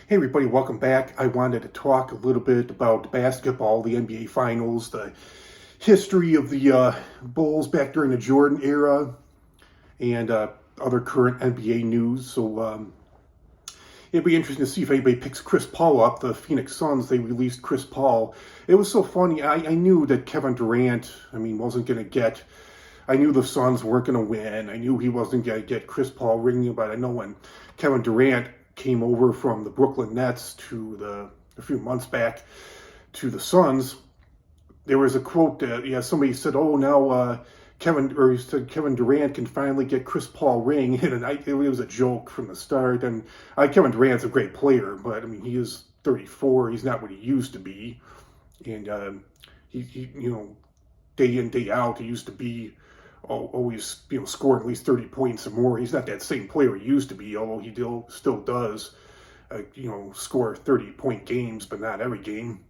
Hey everybody, welcome back. I wanted to talk a little bit about basketball, the NBA Finals, the history of the Bulls back during the Jordan era, and other current NBA news. So it'd be interesting to see if anybody picks Chris Paul up. The Phoenix Suns, they released Chris Paul. It was so funny. I knew that Kevin Durant, wasn't going to get. I knew the Suns weren't going to win. I knew he wasn't going to get Chris Paul ringing, but I know when Kevin Durant came over from the Brooklyn Nets a few months back to the Suns, there was a quote that somebody said, "Oh, now Kevin Durant can finally get Chris Paul ring," and it was a joke from the start. And Kevin Durant's a great player, but he is 34. He's not what he used to be, and he day in day out he used to be always scoring at least 30 points or more. He's not that same player he used to be, although he still does score 30-point games, but not every game.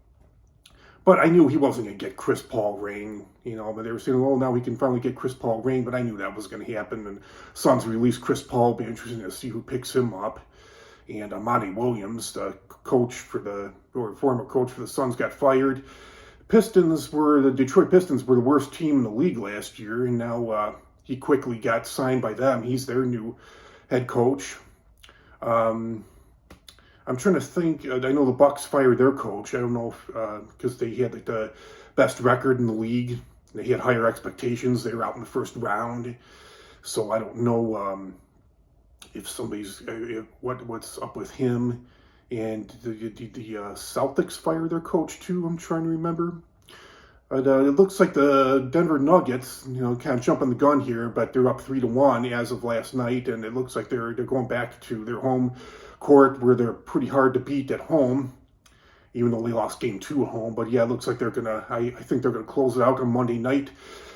But I knew he wasn't going to get Chris Paul ring, but they were saying, "Oh, now he can finally get Chris Paul ring," but I knew that was going to happen. And Suns released Chris Paul. It'll be interesting to see who picks him up. And Monty Williams, the former coach for the Suns, got fired. The Detroit Pistons were the worst team in the league last year, and now he quickly got signed by them. He's their new head coach. I'm trying to think. I know the Bucks fired their coach. I don't know if because they had the best record in the league. They had higher expectations. They were out in the first round, so I don't know if what's up with him. And the Celtics fire their coach too. I'm trying to remember. But it looks like the Denver Nuggets, kind of jumping the gun here, but they're up 3-1 as of last night, and it looks like they're going back to their home court where they're pretty hard to beat at home, even though they lost game 2 at home. But yeah, it looks like they're gonna. I think they're gonna close it out on Monday night.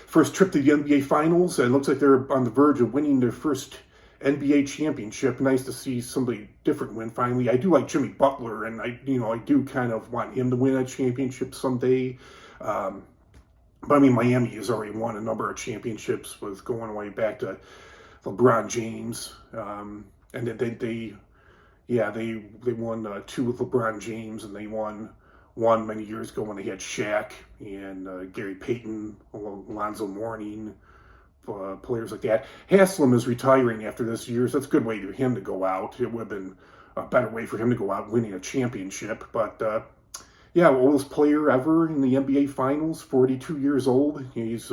First trip to the NBA Finals, and it looks like they're on the verge of winning their first NBA championship. Nice to see somebody different win finally. I do like Jimmy Butler, and I do kind of want him to win a championship someday. But Miami has already won a number of championships, with going way back to LeBron James, and they won 2 with LeBron James, and they won one many years ago when they had Shaq and Gary Payton, Alonzo Mourning, players like that. Haslam is retiring after this year, so that's a good way for him to go out. It would have been a better way for him to go out winning a championship, but oldest player ever in the NBA Finals, 42 years old. He's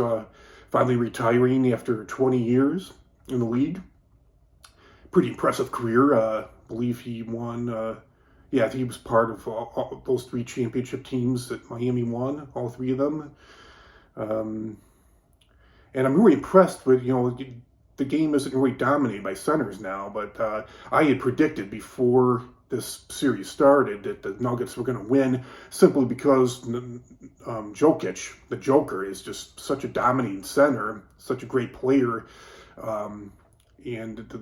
finally retiring after 20 years in the league. Pretty impressive career. I believe he won, I think he was part of all those 3 championship teams that Miami won, all 3 of them. And I'm really impressed with, the game isn't really dominated by centers now, but I had predicted before this series started that the Nuggets were going to win, simply because Jokic, the Joker, is just such a dominating center, such a great player, and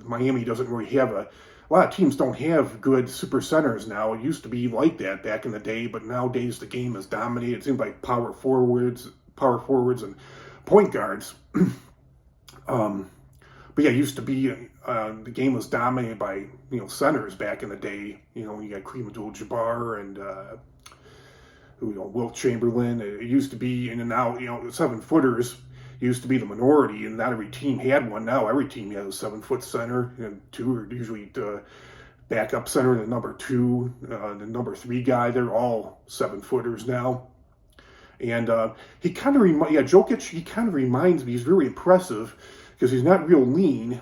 Miami doesn't really have a lot of teams don't have good super centers now. It used to be like that back in the day, but nowadays the game is dominated. It seems like power forwards and point guards. But yeah, it used to be the game was dominated by centers back in the day. You got Kareem Abdul-Jabbar and Wilt Chamberlain. It used to be, and now 7-footers used to be the minority, and not every team had one. Now every team has a 7-foot center, and 2 are usually backup center, the number 2, the number 3 guy. They're all 7-footers now. And he kind of Jokic. He kind of reminds me. He's really impressive because he's not real lean,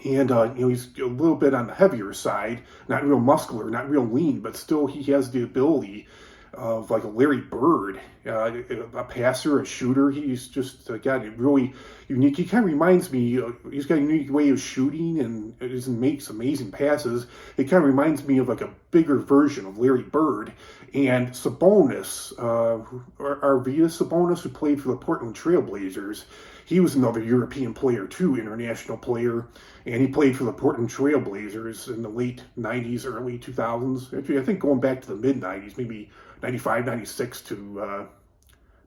and he's a little bit on the heavier side, not real muscular, not real lean, but still he has the ability of like a Larry Bird, a passer, a shooter. He's just got a really unique. He kind of reminds me. He's got a unique way of shooting and makes amazing passes. It kind of reminds me of like a bigger version of Larry Bird. And Sabonis, Arvydas Sabonis, who played for the Portland Trail Blazers, he was another European player too, international player, and he played for the Portland Trail Blazers in the late 90s, early 2000s. Actually, I think going back to the mid 90s, maybe 95, 96 to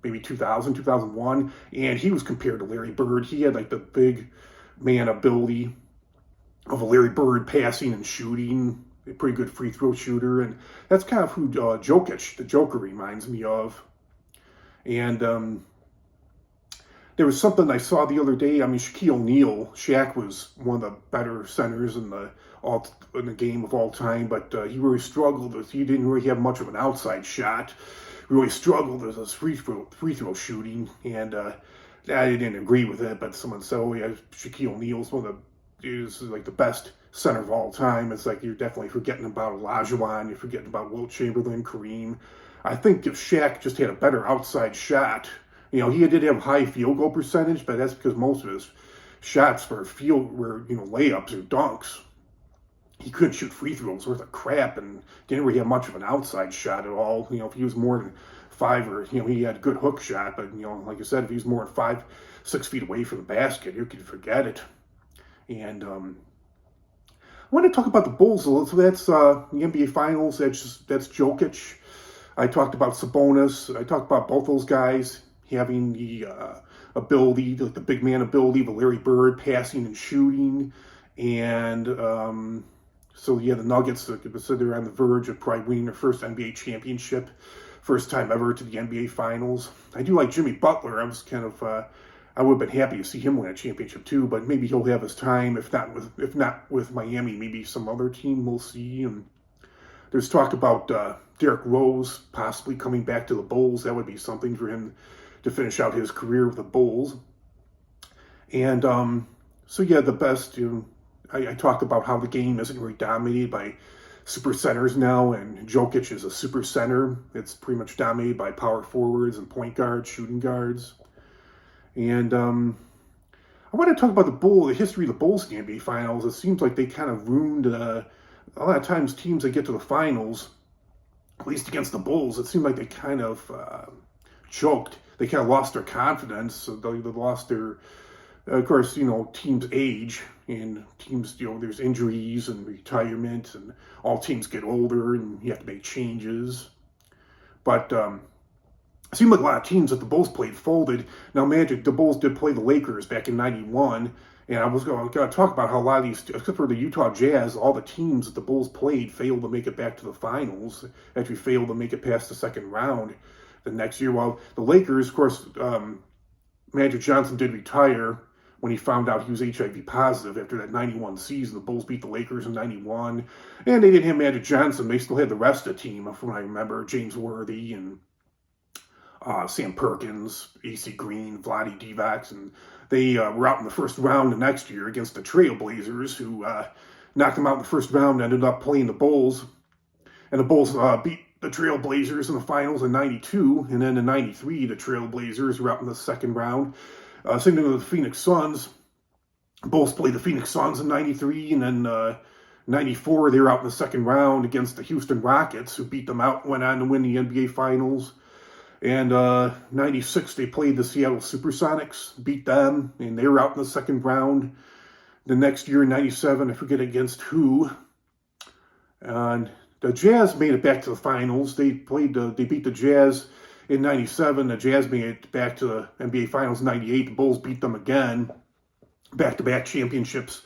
maybe 2000, 2001, and he was compared to Larry Bird. He had like the big man ability of a Larry Bird, passing and shooting, a pretty good free throw shooter, and that's kind of who Jokic, the Joker, reminds me of. And there was something I saw the other day. I mean, Shaquille O'Neal, Shaq was one of the better centers in the game of all time, but he really struggled with. He didn't really have much of an outside shot. He really struggled with his free throw shooting, and I didn't agree with it. But someone said, "Oh yeah, Shaquille O'Neal's one of the is like the best center of all time." It's like you're definitely forgetting about Olajuwon. You're forgetting about Wilt Chamberlain, Kareem. I think if Shaq just had a better outside shot. He did have high field goal percentage, but that's because most of his shots were layups or dunks. He couldn't shoot free throws worth of crap and didn't really have much of an outside shot at all. If he was more than five or, he had a good hook shot, but, like I said, if he was more than 5-6 feet away from the basket, you could forget it. And I want to talk about the Bulls a little. So that's the NBA Finals. That's Jokic. I talked about Sabonis. I talked about both those guys having the ability, like the big man ability of Larry Bird, passing and shooting. And so, the Nuggets, so they're on the verge of probably winning their first NBA championship, first time ever to the NBA Finals. I do like Jimmy Butler. I was kind of, I would have been happy to see him win a championship too, but maybe he'll have his time. If not with Miami, maybe some other team. We'll see. And there's talk about Derrick Rose possibly coming back to the Bulls. That would be something for him to finish out his career with the Bulls. And the best, I talked about how the game isn't really dominated by super centers now, and Jokic is a super center. It's pretty much dominated by power forwards and point guards, shooting guards. And I want to talk about the history of the Bulls in the NBA Finals. It seems like they kind of ruined, a lot of times teams that get to the finals, at least against the Bulls, it seemed like they kind of choked. They kind of lost their confidence. So they lost their, of course, teams age and teams, there's injuries and retirement and all teams get older and you have to make changes. But it seemed like a lot of teams that the Bulls played folded. Now, the Bulls did play the Lakers back in '91. And I was going to talk about how a lot of these, except for the Utah Jazz, all the teams that the Bulls played failed to make it back to the finals, actually failed to make it past the second round the next year. While the Lakers, of course, Magic Johnson did retire when he found out he was HIV positive after that 91 season. The Bulls beat the Lakers in 91. And they didn't have Magic Johnson. They still had the rest of the team, from what I remember, James Worthy and Sam Perkins, AC Green, Vlade Divac, and they were out in the first round the next year against the Trailblazers, who knocked them out in the first round and ended up playing the Bulls. And the Bulls beat the Trailblazers in the finals in '92, and then in '93, the Trailblazers were out in the second round. Same thing with the Phoenix Suns. Bulls played the Phoenix Suns in '93, and then '94, they were out in the second round against the Houston Rockets, who beat them out, went on to win the NBA Finals. And '96, they played the Seattle Supersonics, beat them, and they were out in the second round. The next year, in '97, I forget against who. And the Jazz made it back to the finals. They beat the Jazz in '97. The Jazz made it back to the NBA Finals in '98. The Bulls beat them again, back-to-back championships.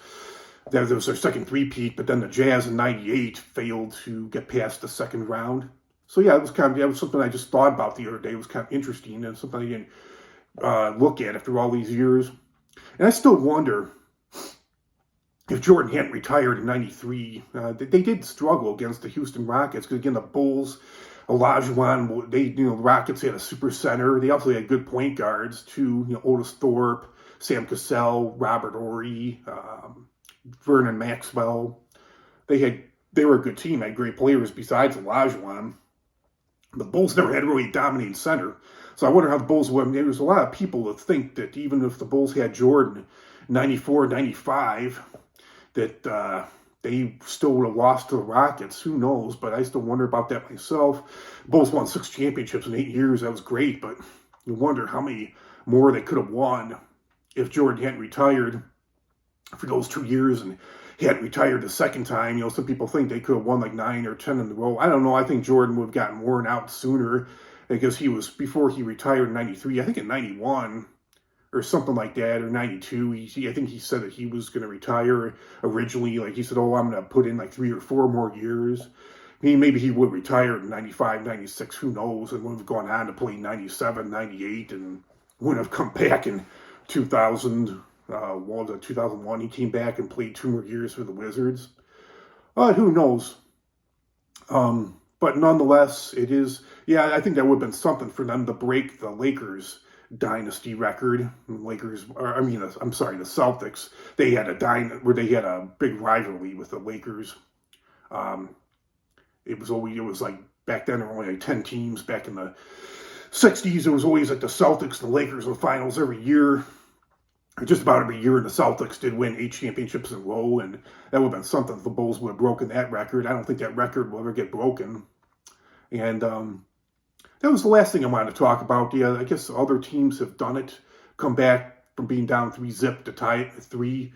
That was their second three-peat, but then the Jazz in '98 failed to get past the second round. So yeah, that was something I just thought about the other day. It was kind of interesting and something I didn't look at after all these years. And I still wonder if Jordan hadn't retired in '93. They did struggle against the Houston Rockets because again, the Bulls, Olajuwon, the Rockets had a super center. They also had good point guards too. Otis Thorpe, Sam Cassell, Robert Horry, Vernon Maxwell. They were a good team. Had great players besides Olajuwon. The Bulls never had a really dominating center. So I wonder how the Bulls would. There's a lot of people that think that even if the Bulls had Jordan 94, 95, that they still would have lost to the Rockets. Who knows? But I still wonder about that myself. The Bulls won 6 championships in 8 years. That was great. But you wonder how many more they could have won if Jordan hadn't retired for those 2 years and he hadn't retired the second time. Some people think they could have won like 9 or 10 in a row. I don't know. I think Jordan would have gotten worn out sooner because before he retired in '93, I think in '91, or something like that, or 92. I think he said that he was going to retire originally. Like he said, oh, I'm going to put in like 3 or 4 more years. I mean, maybe he would retire in 95, 96, who knows, and would have gone on to play 97, 98, and wouldn't have come back in 2000. What was it, 2001? He came back and played 2 more years for the Wizards. Who knows? But nonetheless, it is, yeah, I think that would have been something for them to break the Lakers dynasty record. The Celtics. They had they had a big rivalry with the Lakers. It was like back then there were only like 10 teams. Back in the 60s, it was always like the Celtics, the Lakers, in the finals every year. Just about every year, and the Celtics did win 8 championships in a row, and that would have been something if the Bulls would have broken that record. I don't think that record will ever get broken. And that was the last thing I wanted to talk about. Yeah, I guess other teams have done it, come back from being down 3-zip to tie it at 3.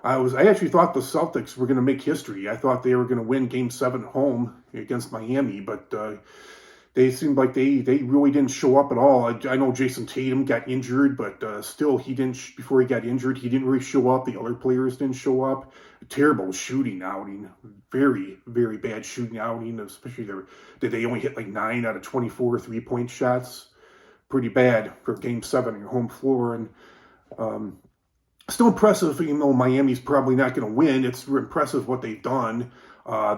I actually thought the Celtics were going to make history. I thought they were going to win Game 7 at home against Miami, but they seemed like they really didn't show up at all. I know Jason Tatum got injured, but still, before he got injured, he didn't really show up. The other players didn't show up. A terrible shooting outing. Very, very bad shooting outing, especially that they only hit like 9 out of 24 3-point shots. Pretty bad for Game 7 on your home floor. And still impressive, even though Miami's probably not going to win. It's impressive what they've done.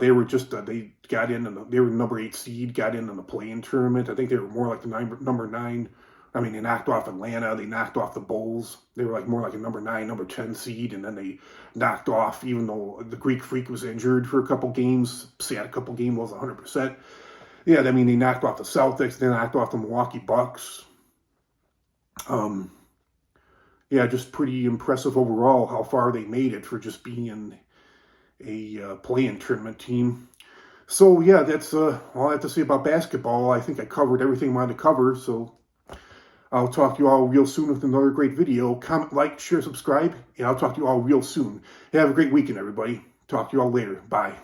They were they got in, and they were number 8 seed, got in the play-in tournament. I think they were more like the number 9. I mean, they knocked off Atlanta. They knocked off the Bulls. They were more like a number 9, number 10 seed, and then they knocked off, even though the Greek Freak was injured for a couple games. Sat a couple games, was 100%. Yeah, I mean, they knocked off the Celtics. They knocked off the Milwaukee Bucks. Yeah, just pretty impressive overall how far they made it for just being a play-in tournament team. So yeah, that's all I have to say about basketball. I think I covered everything I wanted to cover, so I'll talk to you all real soon with another great video. Comment, like, share, subscribe, and I'll talk to you all real soon. Have a great weekend, everybody. Talk to you all later. Bye.